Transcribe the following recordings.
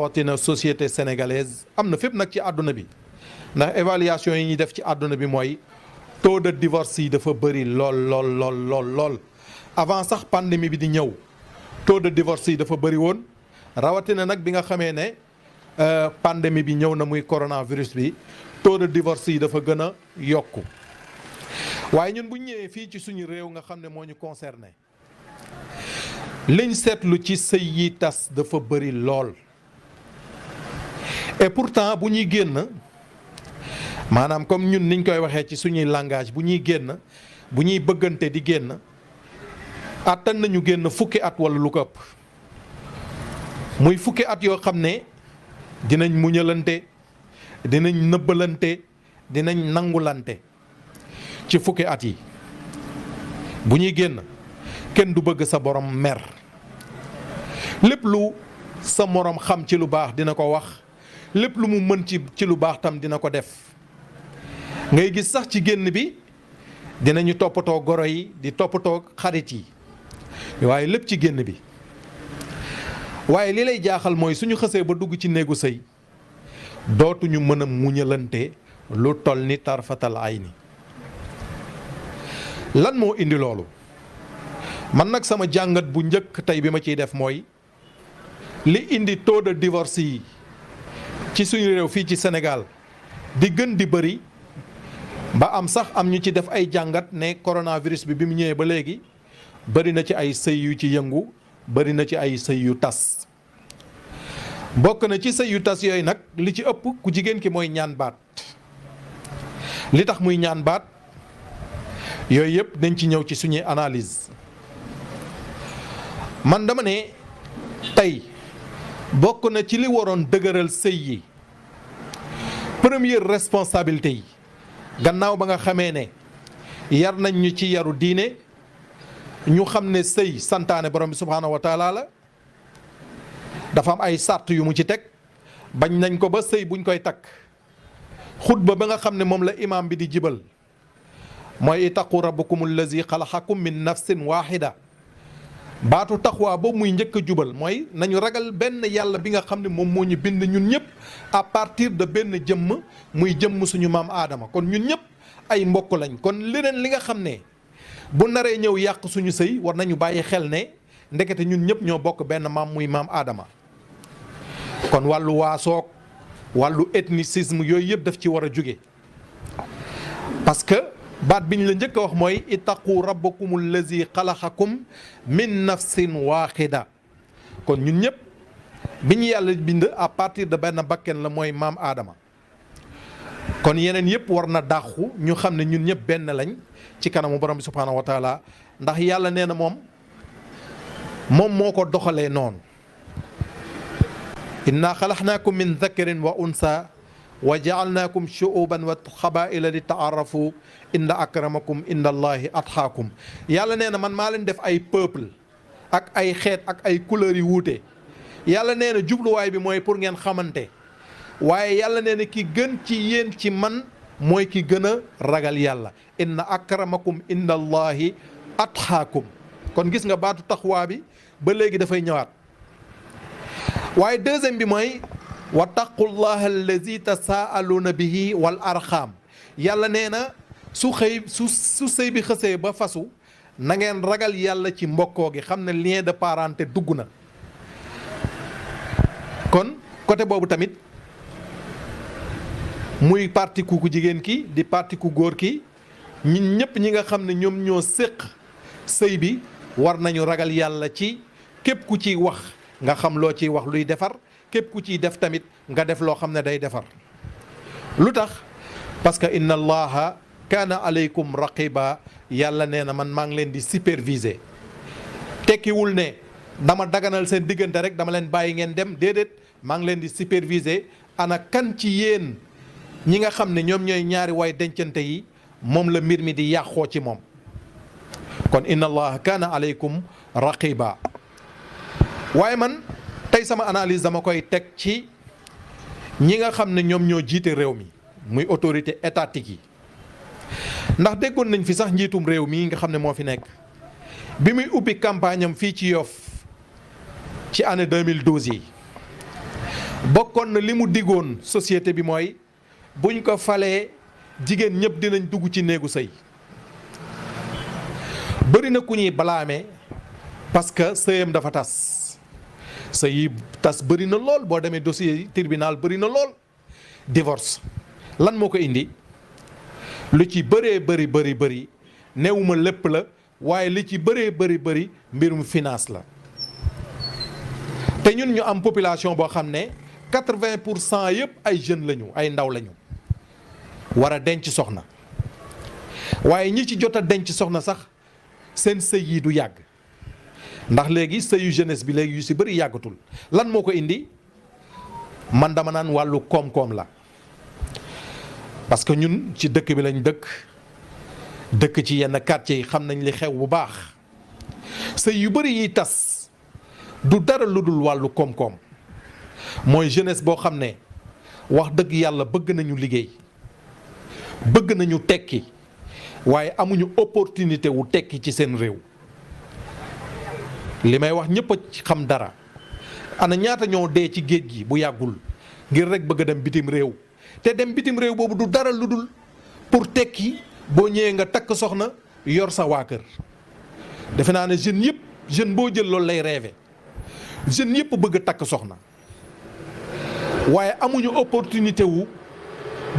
rawatina société sénégalaise am na fépp nag ci àdduna bi ndax évaluation yi ñuy def ci àdduna bi mooy taux de divorce yi dafa bëri lool avant sax pandémie bi di ñëw taux de divorce yi dafa bëri woon rawatina nag bi nga xamee ne pandémie bi ñëw na muy coronavirus bi taux de divorce yi dafa gën a yokku waaye ñun bu ñëwee fii ci suñu réew nga xam ne moo ñu concerné liñ seetlu ci sëy yi tas dafa bëri lool et pourtant bu ñuy génn maanaam comme ñun niñ koy waxee ci suñuy langage bu ñuy génn bu ñuy bëggante di génn attan nañu génn fukki at wala lu ko ëpp muy fukki at yoo xam ne dinañ muñalante dinañ nëbbalante dinañ nangulante ci fukki at yi bu ñuy génn kenn du bëgg sa borom mer lépp lu sa morom xam ci lu baax dina ko wax lépp lu mu mën ci lu baax tam dina ko def ngay gis sax ci génn bi dinañu toppatoo goro yi di toppatoo xarit yi waaye lépp ci génn bi waaye li lay jaaxal mooy suñu xësee ba dugg ci néegu sëy dootuñu mën a muñalante lu toll ni tarfatal ay ni lan moo indi loolu man nag sama jàngat bu njëkk tey bi ma ciy def mooy li indi taux de divorce yi ci suñu réew fii ci Sénégal di gën di bëri ba am sax am ñu ci def ay jàngat ne coronavirus bi mu ñëwee ba léegi bëri na ci ay sëy yu ci yëngu bëri na ci ay sëy yu tas bokk na ci sëy yu tas yooyu nag li ci ëpp ku jigéen ki mooy ñaan baat li tax muy ñaan baat yooyu yëpp dañ ci ñëw ci suñuy analyse man dama ne tey bokk na ci li waroon dëgëral sëy yi première responsabilité yi gannaaw ba nga xamee ne yar nañ ñu ci yaru diine ñu xam ne sëy santaane borom bi subhaanahu wa taala la dafa am ay sart yu mu ci teg bañ nañ ko ba sëy buñ koy takk xutba ba nga xam ne moom la imaam bi di jibal mooy itaqu rabbakum allazi xalaqakum min nafsin waahida baatu taqwa boobu muy njëkk a jubal mooy nañu ragal benn yàlla bi nga xam ne moom moo ñu bind ñun ñëpp à partir de benn jëmm muy jëmm suñu maam aadama kon ñun ñëpp ay mbokk lañ kon leneen li nga xam ne bu naree ñëw yàq suñu sëy war nañu bàyyi xel ne ndekete ñun ñëpp ñoo bokk benn maam muy maam aadama kon wàllu waasoog wàllu ethnicisme yooyu yëpp daf ci war a jóge parce que baat bi ñu la njëkk a wax mooy ittaqu rabbakum allazi xalaqakum min nafsin waaxida kon ñun ñëpp bi ñu yàlla bind à partir de benn bakken la mooy maam aadama kon yeneen yëpp war na dàqu ñu xam ne ñun ñëpp benn lañ ci kanamu borom bi subhaanahu wa taala ndax yàlla nee na moom moo ko doxalee noonu inna xalaqnaakum min dhakarin wa unsa wa jaalnaakum shuuban wa xabaila li taarafu inna akramakum inda allahi atxaakum yàlla nee na man maa leen def ay peuple ak ay xeet ak ay couleurs yu wuute yàlla nee na jubluwaay bi mooy pour ngeen xamante waaye yàlla nee na ki gën ci yéen ci man mooy ki gën a ragal yàlla inna akramakum inda allahi atxaakum kon gis nga baatu taxwaa bi ba léegi dafay ñëwaat waaye deuxième bi mooy wattaqullaha allazi tasaaluuna bihi wal arxaam yàlla nee na su sëy bi xësee ba fasu na ngeen ragal yàlla ci mbokkoo gi xam ne lien de parenté dugg na kon côté boobu tamit muy parti ku jigéen ki di parti ku góor ki ñun ñëpp ñi nga xam ne ñoom ñoo séq sëy bi war nañu ragal yàlla ci képp ku ciy wax nga xam loo ciy wax luy defar képp ku ciy def tamit nga def loo xam ne day defar lu tax parce que inna allaha kaana aleykum raqiba yàlla nee na man maa ngi leen di superviser tekkiwul ne dama daganal seen diggante rek dama leen bàyyi ngeen dem déedéet maa ngi leen di superviser ana kan ci yéen ñi nga xam ne ñoom ñooy ñaari way dencante yi moom la mbir mi di yàqoo ci moom kon inna allaha kaana aleykum raqiba waaye man tey sama analyse dama koy teg ci ñi nga xam ne ñoom ñoo jiite réew mi muy autorité étatique yi ndax déggoon nañ fi sax njiitum réew mi nga xam ne moo fi nekk bi muy ubbi campagne am fii ci Yoff ci année 2012 yi bokkoon na li mu diggoon société bi mooy buñ ko falee jigéen ñëpp dinañ dugg ci néegu sëy. bëri na ku ñuy balaame parce que sëyam dafa tas sëy yi tas bëri na lool boo demee dossier tribunal bëri na lool. divorce lan moo ko indi lu ci bëree bëri newuma lépp la waaye li ci bëree bëri mbirum finance la te ñun ñu am population boo xam ne 80% yëpp ay jeunes lañu ay ndaw lañu war a denc soxna waaye ñi ci jot a denc soxna sax seen sëy yi du yàgg ndax léegi sëyu jeunesse bi léegi yu si bëri yàggatul lan moo ko indi man dama naan wàllu koom-koom la parce que ñun ci dëkk bi lañ dëkk ci yenn quartier yi xam nañ li xew bu baax sëy yu bëri yiy tas du dara lu dul wàllu koom-koom mooy jeunesse boo xam ne wax dëgg yàlla bëgg nañu liggéey bëgg nañu tekki waaye amuñu opportunité wu tekki ci seen réew li may wax ñëpp a xam dara ana ñaata ñoo dee ci géej gi bu yàggul ngir rek bëgg a dem bitim réew te dem bitim réew boobu du dara lu dul pour tekki boo ñëwee nga takk soxna yor sa waa kër defe naa ne jeune yëpp jeune boo jël loolu lay rêvé jeune yëpp bëgg a takk soxna waaye amuñu opportunité wu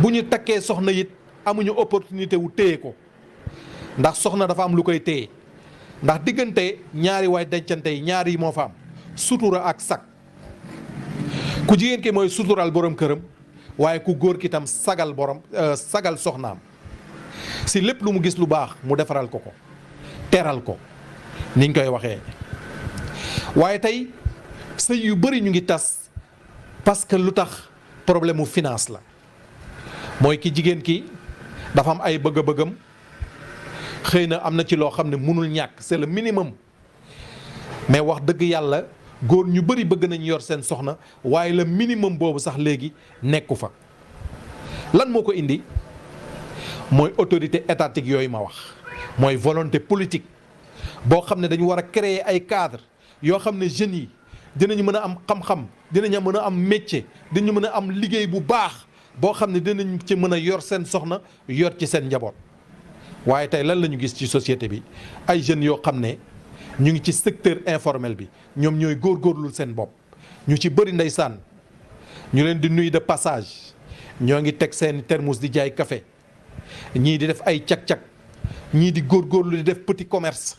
bu ñu takkee soxna it amuñu opportunité wu téye ko ndax soxna dafa am lu koy téye ndax diggante ñaari waay dencante yi ñaar yi moo fa am sutura ak sag ku jigéen ki mooy sutural borom këram waaye ku góor ki tam sagal sagal soxnaam si lépp lu mu gis lu baax mu defaral ko teral ko niñ koy waxee waaye tey sëy yu bëri ñu ngi tas parce que lu tax problème mu finance la mooy ki jigéen ki dafa am ay bëgg-bëggam xëy na am na ci loo xam ne mënul ñàkk c'est le minimum mais wax dëgg yàlla góor ñu bëri bëgg nañu yor seen soxna waaye le minimum boobu sax léegi nekku fa lan moo ko indi mooy autorité étatique yooyu ma wax mooy volonté politique boo xam ne dañu war a créer ay cadre yoo xam ne jeunes yi dinañu mën a am xam-xam dinañu mën a am métier dinañu mën a am liggéey bu baax boo xam ne dinañ ci mën a yor seen soxna yor ci seen njaboot waaye tey lan la ñu gis ci société bi ay jeunes yoo xam ne ñu ngi ci secteur informel bi ñoom ñooy góorgóorlul seen bopp ñu ci bëri ndeysaan ñu leen di nuyu de passage ñoo ngi teg seen thermos di jaay café ñii di def ay cag-cag ñii di góorgóorlu di def petit commerce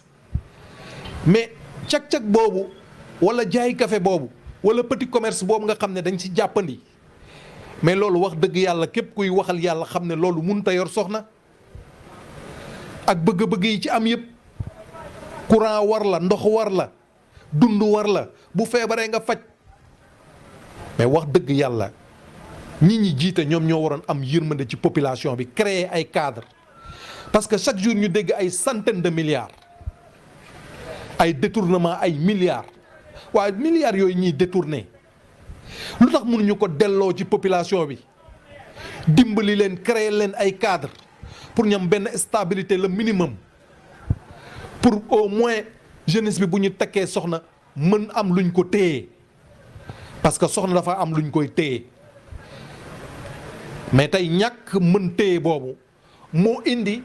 mais cag-cag boobu wala jaay café boobu wala petit commerce boobu nga xam ne dañ ci jàppandi mais loolu wax dëgg yàlla képp kuy waxal yàlla xam ne loolu mënut a yor soxna ak bëgg-bëgg yi ci am yëpp courant war la ndox war la dund war la bu feebaree nga faj mais wax dëgg yàlla nit ñi jiite ñoom ñoo waroon am yërmande ci population bi créer ay cadre parce que chaque jour ñu dégg ay centaines de milliards ay détournement ay milliards waaye milliards yooyu ñuy détourné lu tax mënuñu ko delloo ci population bi dimbali leen créer leen ay cadre pour ñam benn stabilité le minimum pour au moins jeunesse bi bu ñu takkee soxna mën am luñ ko téye parce que soxna dafa am luñ koy téye mais tey ñàkk mën téye boobu moo indi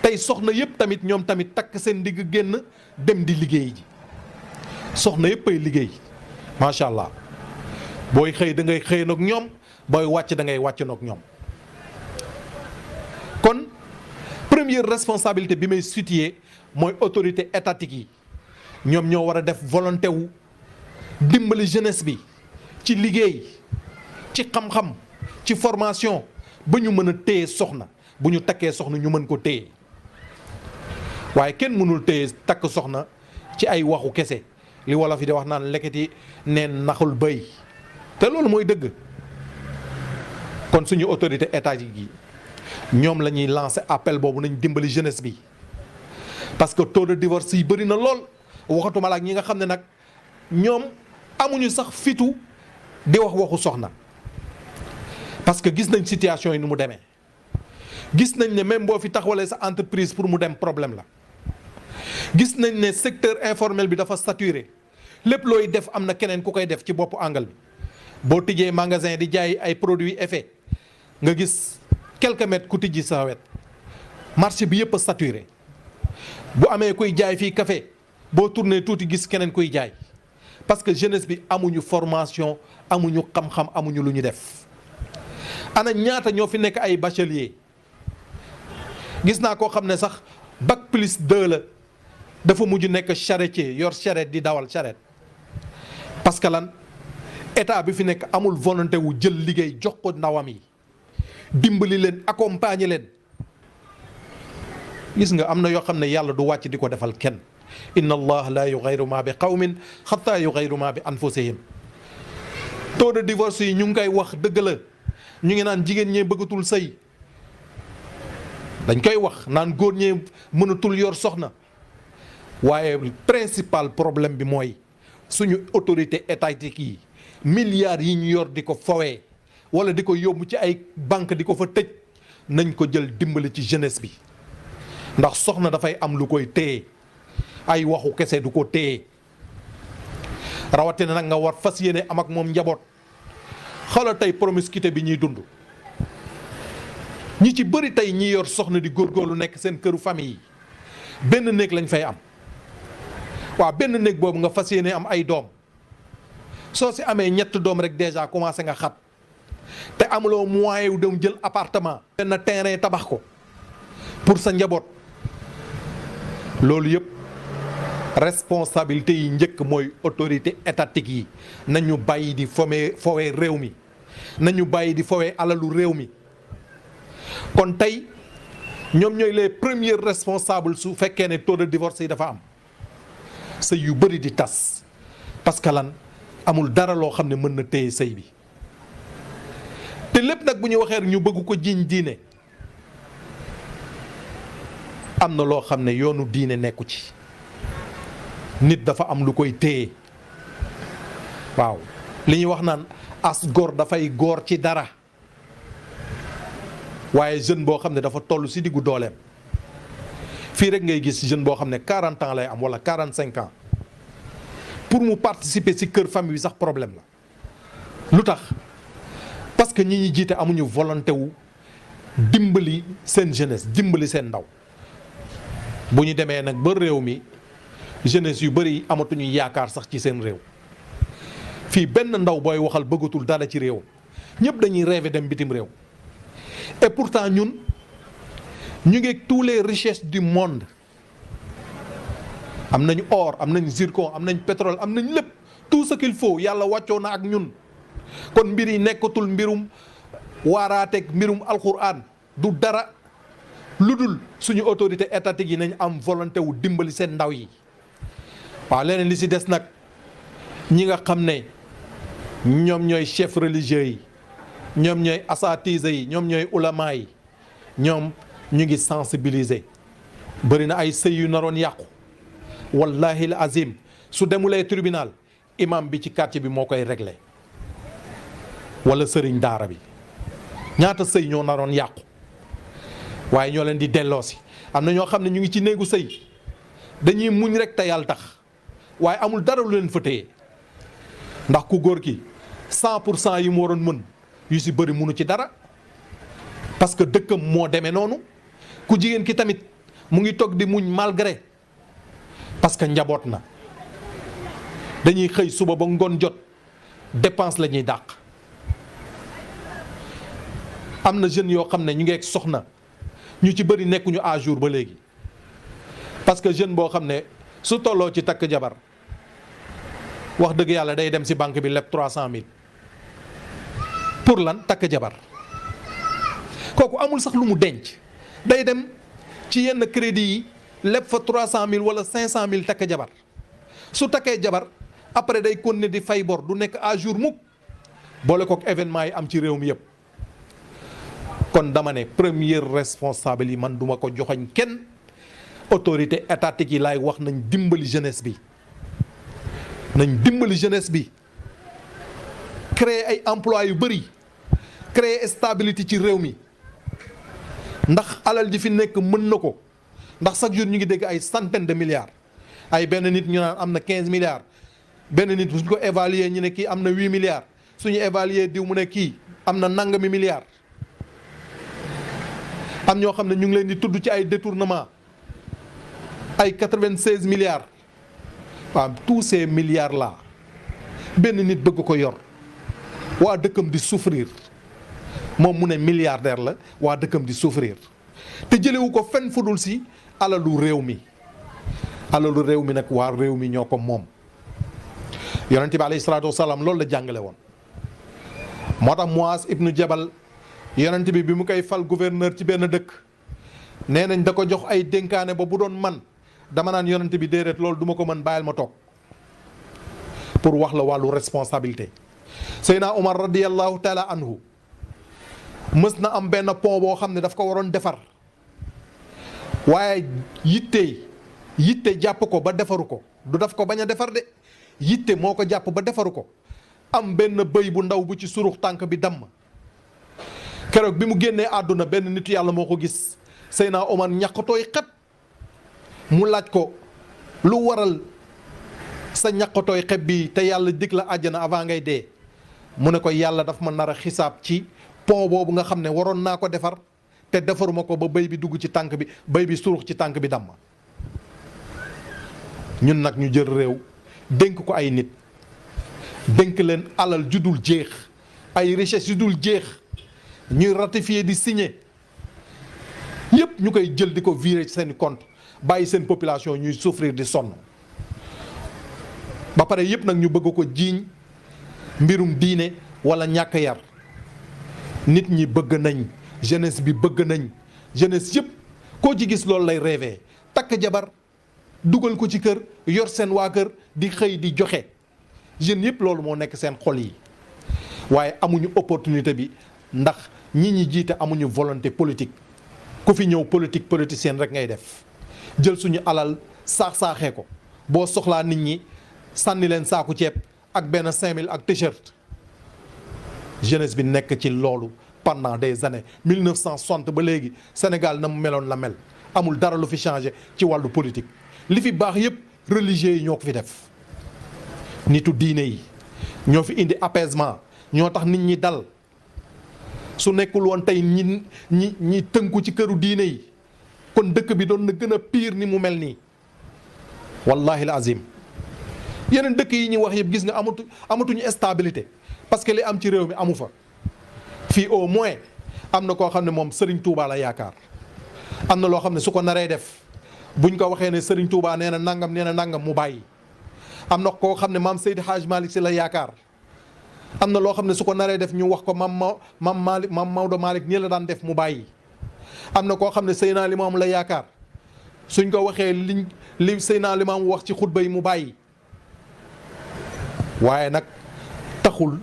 tey soxna yëpp tamit ñoom tamit takk seen digg génn dem di liggéey ji soxna yëpp ay liggéey macha allah booy xëy da ngay xëy nag ñoom booy wàcc da ngay wàcc nag ñoom kon première responsabilité bi may situer mooy autorité étatique yi ñoom ñoo war a def volonté wu dimbali jeunesse bi ci liggéey ci xam-xam ci formation ba ñu mën a téye soxna bu ñu takkee soxna ñu mën ko téye waaye kenn mënul téye takk soxna ci ay waxu kese li wolof yi di wax naan lekkati neen naxul bëy te loolu mooy dëgg kon suñu autorité étatique yi ñoom la ñuy lancer appel boobu nañ dimbali jeunesse bi parce que taux de divorce yi bëri na lool waxatuma la ak ñi nga xam ne nag ñoom amuñu sax fitu di wax waxu soxna parce que gis nañ situation yi ni mu demee gis nañ ne même boo fi taxawalee sa entreprise pour mu dem problème la gis nañ ne secteur informel bi dafa saturé lépp looy def am na keneen ku koy def ci boppu angle bi boo tijjee magasin di jaay ay produits effets nga gis quelques mètres ku tijji sa wet marché bi yëpp a saturé. bu amee kuy jaay fii café boo tourné tuuti gis keneen kuy jaay parce que jeunesse bi amuñu formation amuñu xam-xam amuñu lu ñu def. ana ñaata ñoo fi nekk ay bachelier gis naa koo xam ne sax bac plus 2 la dafa mujj nekk charretier yor charrette di dawal charrette parce que lan état bi fi nekk amul volonté wu jël liggéey jox ko ndawam yi dimbali leen accompagner leen. gis nga am na yoo xam ne yàlla du wàcc di ko defal kenn inna allah la yughayyiru ma bi qawmin hatta yughayyiru ma bi anfusihim. taux de divorce yi ñu ngi koy wax dëgg la ñu ngi naan jigéen ñee bëggatul sëy dañ koy wax naan góor ñee mënatul yor soxna waaye principal problème bi mooy suñu autorité étatique yi milliards yi ñu yor di ko fowee wala di ko yóbbu ci ay banque di ko fa tëj nañ ko jël dimbali ci jeunesse bi. ndax soxna dafay am lu koy téye ay waxu kese du ko téye rawatina nag nga war fas yéene am ak moom njaboot xoolal tey promiscuité bi ñuy dund ñi ci bëri tey ñi yor soxna di góorgóorlu nekk seen këru famille yi benn néeg lañ fay am waaw benn néeg boobu nga fas yéene am ay doom soo si amee ñett doom rek déjà commencé nga xat te amuloo moyen wu dem jël appartement benn terrain tabax ko pour sa njaboot. loolu yëpp responsabilité yi njëkk mooy autorité étatique yi nañu bàyyi di fowee réew mi nañu bàyyi di fowee alalu réew mi kon tey ñoom ñooy les premiers responsables su fekkee ne taux de divorce yi dafa am sëy yu bëri di tas parce que lan amul dara loo xam ne mën na téye sëy bi te lépp nag bu ñu waxee ñu bëgg ko jiiñ diine am na loo xam ne yoonu diine nekku ci nit dafa am lu koy téye waaw li ñuy wax naan as góor dafay góor ci dara waaye jeune boo xam ne dafa toll ci diggu dooleem fii rek ngay gis jeune boo xam ne 40 ans lay am wala 45 ans pour mu participer ci kër famille bi sax problème la lu tax parce que ñi jiite amuñu volonté wu dimbali seen jeunesse dimbali seen ndaw. bu ñu demee nag ba réew mi jeunesse yu bëri amatuñu yaakaar sax ci seen réew fii benn ndaw booy waxal bëggatul dara ci réew ñëpp dañuy rêver dem bitim réew et pourtant ñun ñu ngi tous les richesses du monde am nañu or am nañ zircon am nañ pétrole am nañ lépp tout ce qu'il faut yàlla wàccoo na ak ñun kon mbir yi nekkatul mbirum waaraateeg mbirum alxuraan du dara. lu dul suñu autorité étatique yi nañ am volonté wu dimbali seen ndaw yi waaw leneen li ci des nag ñi nga xam ne ñoom ñooy chef religieux yi ñoom ñooy asatise yi ñoom ñooy ulama yi ñoom ñu ngi sensibiliser bëri na ay sëy yu naroon yàqu wallahi la azim su demulee tribunal imam bi ci quartier bi moo koy régler wala sëriñ daara bi ñaata sëy ñoo naroon yàqu waaye ñoo leen di delloosi am na ñoo xam ne ñu ngi ci néegu sëy dañuy muñ rek te yàlla tax waaye amul dara lu leen fa téye ndax ku góor ki 100% yi mu waroon mën yu si bëri munu ci dara parce que dëkkam moo demee noonu ku jigéen ki tamit mu ngi toog di muñ malgré parce que njaboot na dañuy xëy suba ba ngoon jot dépense la ñuy dàq am na jeunes yoo xam ne ñu ngi ak soxna ñu ci bëri nekkuñu à jour ba léegi parce que jeune boo xam ne su tolloo ci takk jabar wax dëgg yàlla day dem ci banque bi leb 300 000 pour lan takk jabar kooku amul sax lu mu denc day dem ci yenn crédit yi leb fa 300 000 wala 500 000 takk jabar su takkee jabar après day continuer di fay bor du nekk à jour mukk boole kook événement yi am ci réew mi yëpp. kon dama ne premier responsable yi man duma ko joxoñ kenn autorité étatique yi laay wax nañ dimbali jeunesse bi créer ay emploi yu bëri créer stabilité ci réew mi ndax alal ji fi nekk mën na ko ndax chaque jour ñu ngi dégg ay centaines de milliards ay benn nit ñu naan am na 15 milliards benn nit bu ñu ko évaluer ñu ne kii am na 8 milliards suñu évaluer diw mu ne kii am na nangami milliards am ñoo xam ne ñu ngi leen di tudd ci ay détournement ay 96 milliards waaw tous ces milliards là benn nit bëgg ko yor waa dëkkam di souffrir moom mu ne milliardaire la waa dëkkam di souffrir te jëlewu ko fenn fudul si alalu réew mi nag waa réew mi ñoo ko moom. yonent bi alayhi salaatu wasalaam loolu la jàngale woon moo tax Muaz ibnu Jabal yonent bi mu koy fal gouverneur ci benn dëkk nee nañ da ko jox ay dénkaane ba bu doon man dama naan yonent bi déedéet loolu du ma ko mën bàyyil ma toog pour wax la wàllu responsabilité. Seydina Omar radiyallahu taala anhu mës na am benn pont boo xam ne daf ko waroon defar waaye yitte jàpp ko ba defaru ko du daf ko bañ a defar de yitte moo ko jàpp ba defaru ko am benn bëy bu ndaw bu ci surux tànk bi damm keroog bi mu génnee àdduna benn nitu yàlla moo ko gis Seydina Omar ñàkkatooy xet mu laaj ko lu waral sa ñàkkatooy xet bi te yàlla dig la àjjana avant ngay dee mu ne ko yàlla daf ma nar a xisaab ci pont boobu nga xam ne waroon naa ko defar te defaruma ko ba bëy bi dugg ci tànk bi bëy bi surux ci tànk bi damm. ñun nag ñu jël réew dénk ko ay nit dénk leen alal ju dul jeex ay richesse yu dul jeex ñuy ratifier di signer yépp ñu koy jël di ko virer ci seen compte bàyyi seen population ñuy souffrir di sonn ba pare yépp nag ñu bëgg ko jiiñ mbirum diine wala ñàkk yar. nit ñi bëgg nañ jeunesse bi bëgg nañ jeunesse yépp koo ci gis loolu lay rêver takk jabar dugal ko ci kër yor seen waa kër di xëy di joxe jeunes yëpp loolu moo nekk seen xol yi waaye amuñu opportunité bi ndax ñi jiite amuñu volonté politique ku fi ñëw politicien rek ngay def jël suñu alal saaxee ko boo soxlaa nit ñi sànni leen saaku ceeb ak benn 5000 ak t-shirt jeunesse bi nekk ci loolu pendant des années 1960 ba léegi Sénégal na mu meloon la mel amul dara lu fi changé ci wàllu politique. li fi baax yépp religieux yi ñoo ko fi def nitu diine yi ñoo fi indi apaisement ñoo tax nit ñi dal su nekkul woon tey ñi tënku ci këru diine yi kon dëkk bi doon na gën a pire ni mu mel nii wallahi al azim yeneen dëkk yi ñuy wax yëpp gis nga amatuñu stabilité parce que li am ci réew mi amu fa fii au moins am na koo xam ne moom Serigne Touba la yaakaar am na loo xam ne su ko naree def buñ ko waxee ne Serigne Touba nee na nangam mu bàyyi am na koo xam ne maam Seydi Hadj Malick si la yaakaar am na loo xam ne su ko naree def ñu wax ko maam Maodo Malick nii la daan def mu bàyyi am na koo xam ne Seydina Limaamu la yaakaar suñ ko waxee li Seydina Limaamu wax ci xutba yi mu bàyyi waaye nag taxul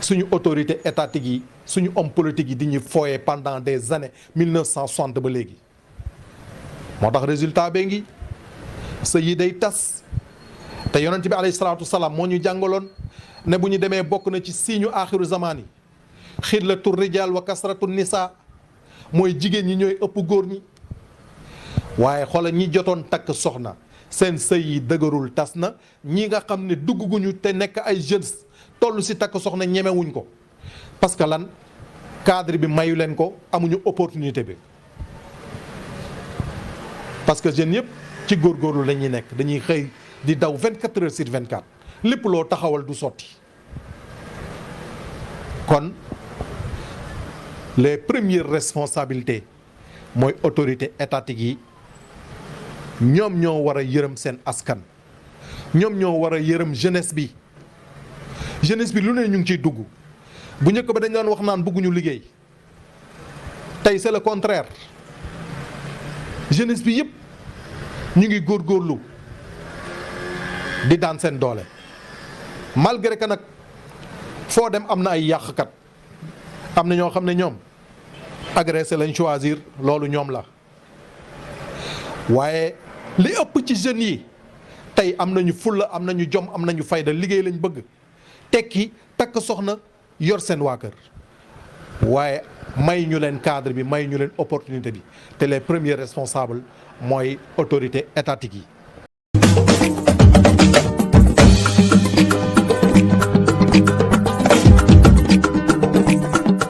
suñu autorité étatique yi suñu homme politique yi di ñu fooyee pendant des années 1960 ba léegi moo tax résultat bee ngi sëy yi day tas te yonent bi alayhi salaatu wasalaam moo ñu jàngaloon ne bu ñu demee bokk na ci siiñu aaxiru zamaan yi xillatu rijaal wa kasratu nisaa mooy jigéen ñi ñooy ëpp góor ñi waaye xoolal ñi jotoon takk soxna seen sëy yi dëgërul tas na ñi nga xam ne dugguñu te nekk ay jeunes toll si takk soxna ñemewuñ ko parce que lan cadre bi mayu leen ko amuñu opportunité bi parce que jeunes yëpp ci góorgóorlu la ñuy nekk dañuy xëy di daw 24 heures sur 24 lépp loo taxawal du sotti kon les premières responsabilités mooy autorité étatique yi ñoom ñoo war a yërëm seen askan ñoom ñoo war a yërëm jeunesse bi lu ne ñu ngi ciy dugg bu njëkk ba dañ doon wax naan bëgguñu liggéey tey c'est le contraire jeunesse bi yëpp ñu ngi góorgóorlu di daan seen doole malgré que nag foo dem am na ay yàqkat am na ñoo xam ne ñoom agressé lañ choisir loolu ñoom la waaye li ëpp ci jeunes yi tey am nañu fulla am nañu jom am nañu fayda liggéey lañ bëgg tekki takk soxna yor seen waa kër waaye may ñu leen cadre bi may ñu leen opportunité bi te les premiers responsables mooy autorité étatique yi